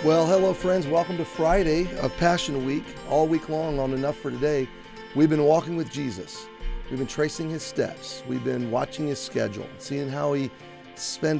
Well, hello, friends. Welcome to Friday of Passion Week. All week long on Enough for Today, we've been walking with Jesus. We've been tracing his steps. We've been watching his schedule, seeing how he spent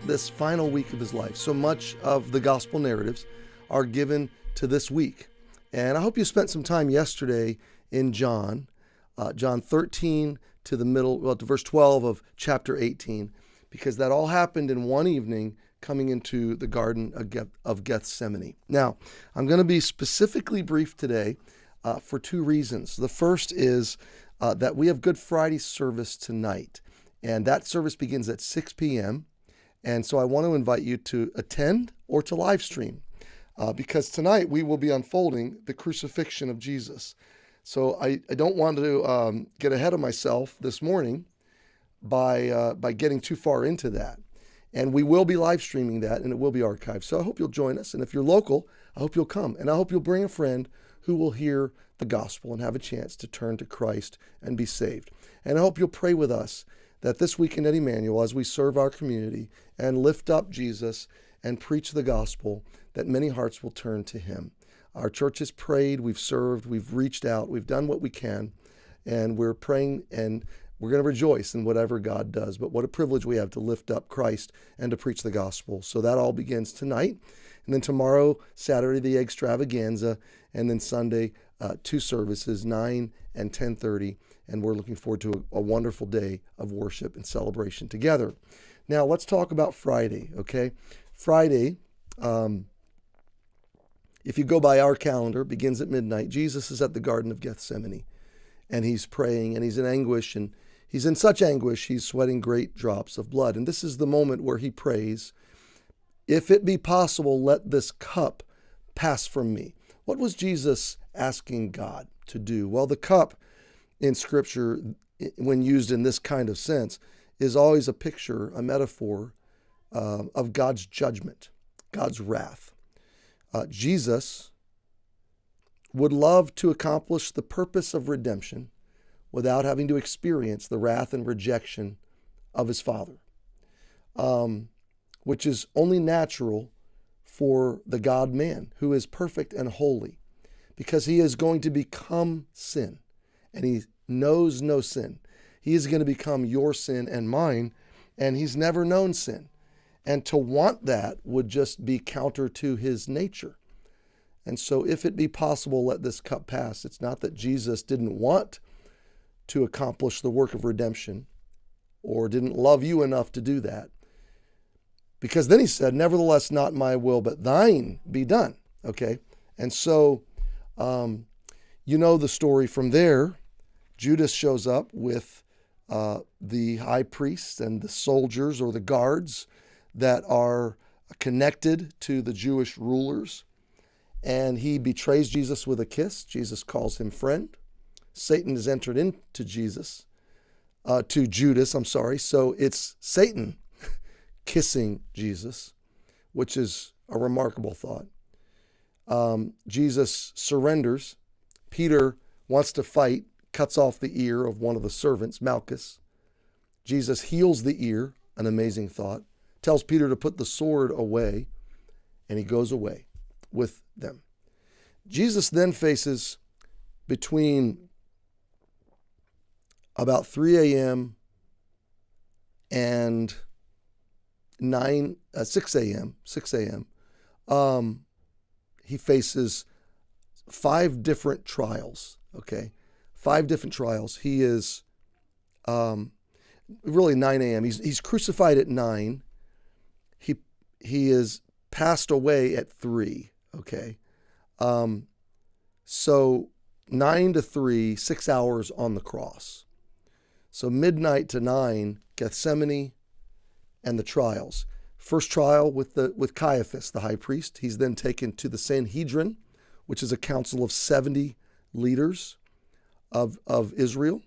this final week of his life. So much of the gospel narratives are given to this week. And I hope you spent some time yesterday in John 13 to the middle, well, to verse 12 of chapter 18, because that all happened in one evening coming into the Garden of Gethsemane. Now, I'm going to be specifically brief today for two reasons. The first is that we have Good Friday service tonight, and that service begins at 6 p.m., and so I want to invite you to attend or to live stream, because tonight we will be unfolding the crucifixion of Jesus. So I don't want to get ahead of myself this morning by getting too far into that. And we will be live streaming that, and it will be archived. So I hope you'll join us. And if you're local, I hope you'll come. And I hope you'll bring a friend who will hear the gospel and have a chance to turn to Christ and be saved. And I hope you'll pray with us that this weekend at Emmanuel, as we serve our community and lift up Jesus and preach the gospel, that many hearts will turn to him. Our church has prayed, we've served, we've reached out, we've done what we can, and we're praying, and we're going to rejoice in whatever God does. But what a privilege we have to lift up Christ and to preach the gospel. So that all begins tonight. And then tomorrow, Saturday, the extravaganza. And then Sunday, two services, 9 and 10:30. And we're looking forward to a wonderful day of worship and celebration together. Now, let's talk about Friday, okay? Friday, if you go by our calendar, begins at midnight. Jesus is at the Garden of Gethsemane. And he's praying, and he's in anguish, and he's in such anguish, he's sweating great drops of blood. And this is the moment where he prays, "If it be possible, let this cup pass from me." What was Jesus asking God to do? Well, the cup in Scripture, when used in this kind of sense, is always a picture, a metaphor of God's judgment, God's wrath. Jesus would love to accomplish the purpose of redemption without having to experience the wrath and rejection of his Father, which is only natural for the God-man who is perfect and holy, because he is going to become sin, and he knows no sin. He is going to become your sin and mine, and he's never known sin. And to want that would just be counter to his nature. And so if it be possible, let this cup pass. It's not that Jesus didn't want to accomplish the work of redemption or didn't love you enough to do that. Because then he said, "Nevertheless, not my will, but thine be done." Okay? And so, you know the story from there. Judas shows up with the high priests and the soldiers or the guards that are connected to the Jewish rulers. And he betrays Jesus with a kiss. Jesus calls him friend. Satan has entered into Judas. So it's Satan kissing Jesus, which is a remarkable thought. Jesus surrenders. Peter wants to fight, cuts off the ear of one of the servants, Malchus. Jesus heals the ear, an amazing thought. Tells Peter to put the sword away, and he goes away with them. Jesus then faces between about 3 a.m. and 6 a.m. He faces 5 different trials, okay? 5 different trials. He is really 9 a.m. He's crucified at 9. He is passed away at 3, okay? So 9 to 3, 6 hours on the cross. So midnight to 9, Gethsemane and the trials. First trial with Caiaphas, the high priest. He's then taken to the Sanhedrin, which is a council of 70 leaders of Israel.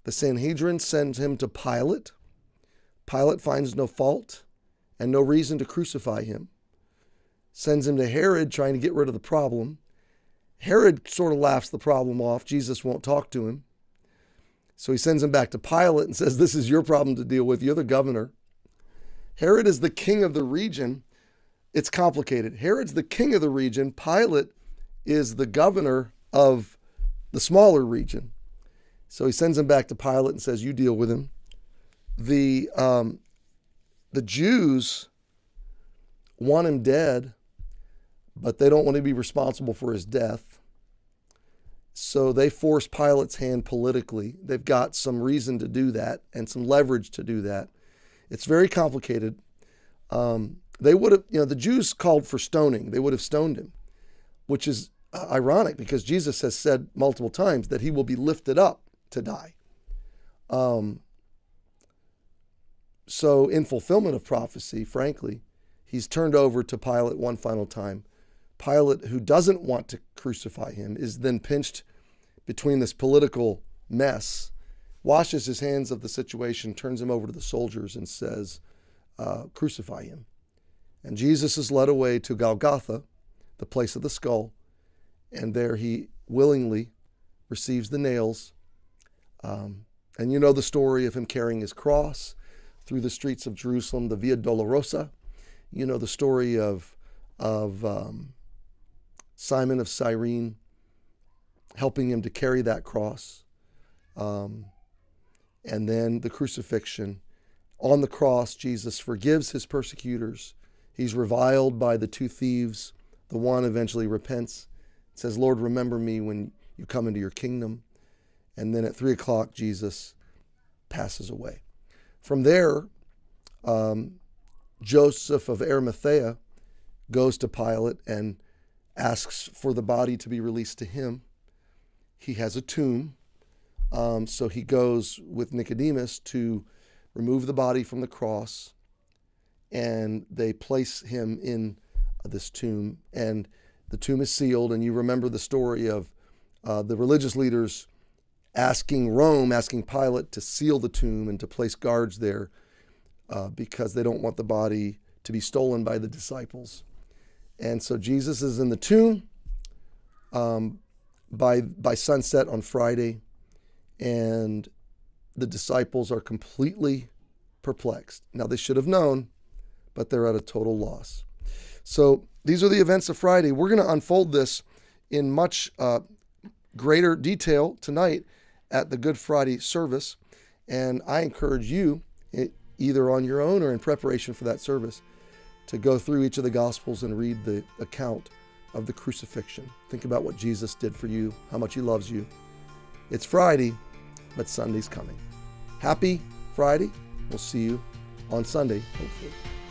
The Sanhedrin sends him to Pilate. Pilate finds no fault and no reason to crucify him. Sends him to Herod, trying to get rid of the problem. Herod sort of laughs the problem off. Jesus won't talk to him. So he sends him back to Pilate and says, "This is your problem to deal with. You're the governor." Herod is the king of the region, it's complicated. Herod's the king of the region. Pilate is the governor of the smaller region. So he sends him back to Pilate and says, you deal with him. The Jews want him dead, but they don't want to be responsible for his death. So they force Pilate's hand politically. They've got some reason to do that and some leverage to do that. It's very complicated. They would have, the Jews called for stoning. They would have stoned him, which is ironic because Jesus has said multiple times that he will be lifted up to die. So in fulfillment of prophecy, frankly, he's turned over to Pilate one final time. Pilate, who doesn't want to crucify him, is then pinched between this political mess, washes his hands of the situation, turns him over to the soldiers and says, crucify him. And Jesus is led away to Golgotha, the place of the skull, and there he willingly receives the nails. And you know the story of him carrying his cross through the streets of Jerusalem, the Via Dolorosa. You know the story of Simon of Cyrene helping him to carry that cross. And then the crucifixion. On the cross, Jesus forgives his persecutors. He's reviled by the two thieves. The one eventually repents, says, Lord, remember me when you come into your kingdom. And then at 3:00, Jesus passes away. From there, Joseph of Arimathea goes to Pilate and asks for the body to be released to him. He has a tomb, so he goes with Nicodemus to remove the body from the cross, and they place him in this tomb, and the tomb is sealed. And you remember the story of the religious leaders asking Pilate to seal the tomb and to place guards there because they don't want the body to be stolen by the disciples. And so Jesus is in the tomb by sunset on Friday, and the disciples are completely perplexed. Now, they should have known, but they're at a total loss. So these are the events of Friday. We're going to unfold this in much greater detail tonight at the Good Friday service. And I encourage you, either on your own or in preparation for that service, to go through each of the Gospels and read the account of the crucifixion. Think about what Jesus did for you, how much he loves you. It's Friday, but Sunday's coming. Happy Friday. We'll see you on Sunday, hopefully.